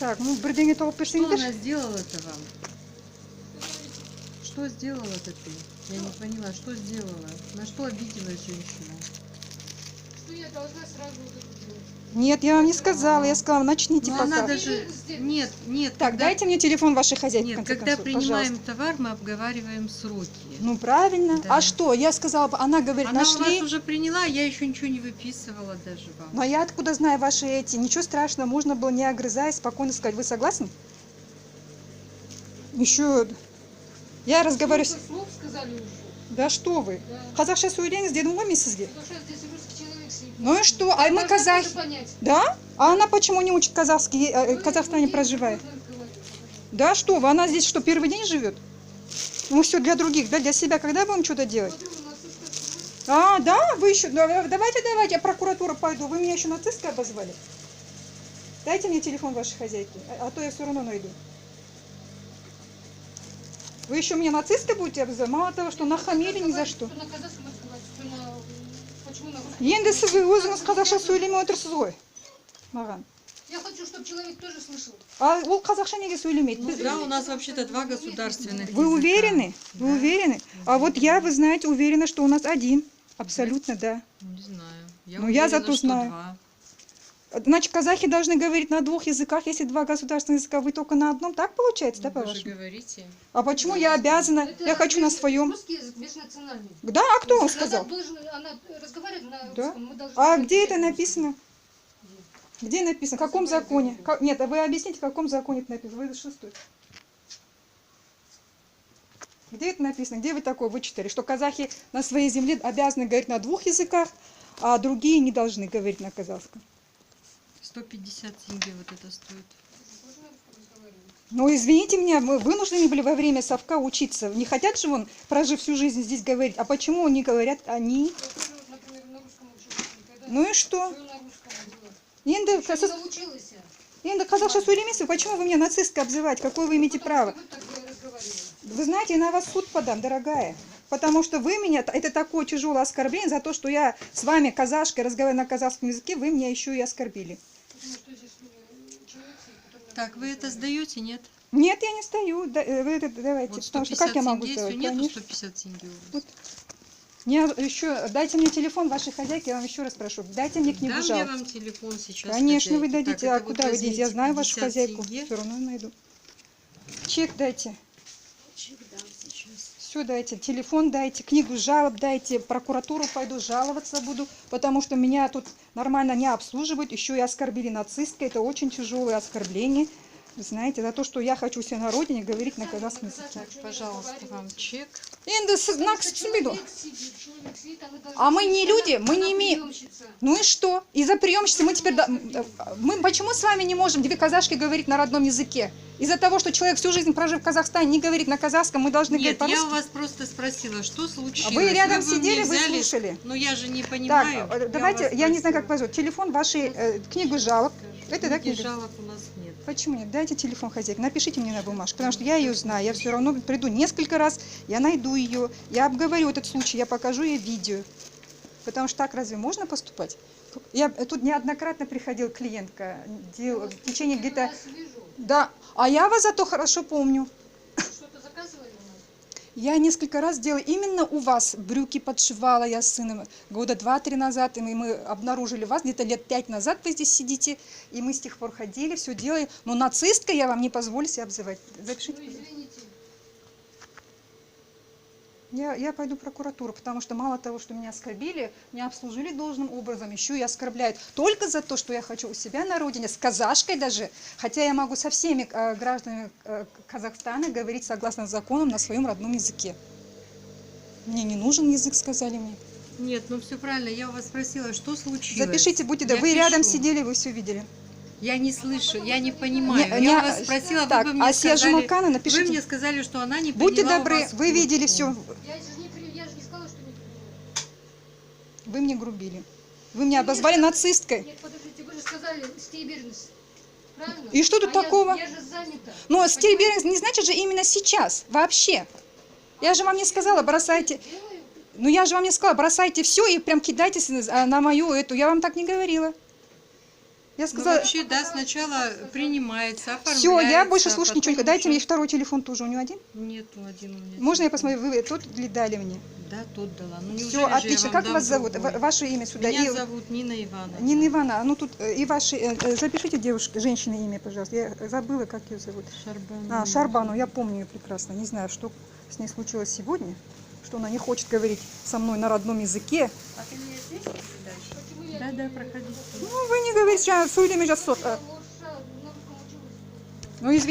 Так, ну бірдеңе тауып Что берсеңдер. она сделала-то вам? Что сделала-то ты? Я не поняла, что сделала? На что обиделась женщина? Что я должна сразу вот это делать? Нет, я вам не сказала. Я сказала, начните Ну она пока. даже... Нет, нет. Так, когда- дайте мне телефон вашей хозяйки, в Нет, конце когда концов, принимаем пожалуйста. товар, мы обговариваем сроки. Ну, правильно. Да. А что? Я сказала, она говорит, Она у нашли. вас уже приняла, я еще ничего не выписывала даже вам. Но я откуда знаю ваши эти? Ничего страшного, можно было, не огрызаясь, спокойно сказать. Вы согласны? Еще... Я разговариваю... Сколько слов сказали уже? Да что вы? Да. Қазақша сөйлеңіз дедім ғой мен сізге. Потому что здесь русский человек сидит. Ну и что? А Я мы должна казахи. тоже понять. Да? А она почему не учит казахский, Ну, в Казахстане ну, проживает? можно разговаривать. Да что вы? Она здесь что, первый день живет? Мы все для других, да, для себя. Когда будем что-то делать? Смотрю, у нас тут как-то А, да, вы еще... Давайте, я в прокуратуру пойду. Вы меня еще нацисткой обозвали? Дайте мне телефон вашей хозяйки, а то я все равно найду. Вы еще меня нацисткой будете обзывать? Мало того, что нахамили ни за что. Что на казахском разговаривать, что на... Почему на русском? Енді сіз өзіңіз қазақша сөйлемей отырсыз ғой маған. Я хочу, чтобы человек тоже слышал. А ол қазақша неге сөйлемейді? Ну, да, у нас вообще-то два государственных Вы языка. уверены? Вы Да. уверены? А вот я, вы знаете, уверена, что у нас один. Абсолютно, да. Не знаю. Я Ну, я уверена, зато что знаю. два. Значит, казахи должны говорить на двух языках, если два государственных языка, вы только на одном. Так получается, да, Ну, вы же по-вашему? говорите. А почему я обязана? Это Я хочу на своем. Русский язык межнациональный. Да, а кто вам Она сказал? она разговаривает на Да. русском, мы должны А говорить где это на написано? Где написано? В каком законе? Нет, а вы объясните, в каком законе это написано? Вы шестой. Где это написано? Где вы такое вычитали? Что казахи на своей земле обязаны говорить на двух языках, а другие не должны говорить на казахском. 150 тенге вот это стоит. Ну, извините меня, мы вынуждены были во время совка учиться. Не хотят же, вон, прожив всю жизнь здесь, говорить. А почему не говорят они? Я тоже, например, на русском училась. Никогда Ну и что? всё на русском делала. Енді Еще не научилась я. енді қазақша сөйлемейсіз, почему вы меня нацисткой обзываете? Какое вы имеете право? Вы так разговариваете. Вы знаете, я на вас в суд подам, дорогая. Потому что вы меня, это такое тяжелое оскорбление за то, что я с вами казашкой разговариваю на казахском языке, вы меня еще и оскорбили. Потому что здесь человек сидит, который... Так, вы это сдаете, нет? Нет, я не стою. Вы это давайте. Вот Потому что 150 как я могу тенге, сделать? если нету Конечно. 150 тенге у вас. Вот. Еще, дайте мне телефон вашей хозяйки, я вам еще раз прошу. Дайте мне книгу Дам я жалоб. вам телефон сейчас. Конечно, вы хозяйки. дадите. Так, А это вот куда вы дадите? Я возьмите знаю вашу 50 хозяйку. тенге. Все равно найду. Чек дайте. Чек дам сейчас. Все дайте. Телефон дайте, книгу жалоб дайте. В прокуратуру пойду, жаловаться буду. Потому что меня тут нормально не обслуживают. Еще и оскорбили нацисткой. Это очень тяжелое оскорбление. Вы знаете, за то, что я хочу себе на родине говорить на казахском языке. Так, пожалуйста, вам чек. Енді сіз Потому нақ что түсінбейді ғой. человек сидит, а вы должны А мы слышать, не люди, мы она не имеем- приемщица. Ну и что? Из-за приемщицы мы теперь... Мы почему с вами не можем, две казашки, говорить на родном языке? Из-за того, что человек всю жизнь прожив в Казахстане, не говорит на казахском, мы должны Нет, говорить я у по-русски? вас просто спросила, что случилось. Вы рядом бы мне сидели, вы взяли- слушали. Ну я же не Так, понимаю. давайте, вас я не знаю, как спросила. вас зовут. Телефон вашей, книгу жалоб. Это, да, Книги книга? жалоб у нас нет. Почему нет? Дайте телефон хозяйки, напишите мне на бумажку, потому что я ее знаю, я все равно приду несколько раз, я найду ее, я обговорю этот случай, я покажу ей видео. Потому что так разве можно поступать? Я тут неоднократно приходил клиентка, в течение где-то... Я вас вижу. Да, а я вас зато хорошо помню. Что-то заказывали у нас? Я несколько раз делала именно у вас. Брюки подшивала я с сыном года 2-3 назад. И мы обнаружили вас где-то лет 5 назад. Вы здесь сидите. И мы с тех пор ходили, все делали. Но нацистка я вам не позволю себя обзывать. Запишите. Ну, извините. Я пойду в прокуратуру, потому что мало того, что меня оскорбили, меня обслужили должным образом, еще и оскорбляют. Только за то, что я хочу у себя на родине, с казашкой даже, хотя я могу со всеми гражданами Казахстана говорить согласно законам на своем родном языке. Мне не нужен язык, сказали мне. Нет, ну все правильно. Я у вас спросила, что случилось. Запишите, будьте, да, Я вы рядом пишу. сидели, вы все видели. Я не слышу, я не понимаю. Не- Я не- вас спросила, так, вы бы мне Асия сказали... Жумакана, Вы напишите. мне сказали, что она не Будьте поняла у добры, вас вы видели куртку. все, Я же не сказала, что не понимаю. вы мне грубили. Вы меня обозвали нацисткой. Нет, подождите, вы же сказали стейбернс. Правильно? И что тут такого? Я же занята. Но стильберинг не значит же именно сейчас, вообще. Я же вам не сказала, бросайте. Делаю. Ну я же вам не сказала, бросайте все и прям кидайтесь на мою эту. Я вам так не говорила. Я Ну, сказала, вообще, да, сначала принимается, все, я больше оформляется, слушать ничего не потом Дайте уже- мне второй телефон тоже, у него один? Нету один у меня. Можно я телефон. посмотрю, вы тот ли дали мне? Да, тот дала. Ну, неужели Все, же я отлично. вам Как дам вас зовут? другой? Ваше имя сюда. Меня И зовут Нина Ивановна. Нина Ивановна, ну тут и ваши, запишите девушке, женщины имя, пожалуйста. Я забыла, как ее зовут. Шарбанова. Шарбану, я помню ее прекрасно. Не знаю, что с ней случилось сегодня, что она не хочет говорить со мной на родном языке. А ты меня здесь или дальше? Почему я Да, проходите. Ну, вы не говорите, что я все время сейчас... лучше на русском училась? Ну, извините.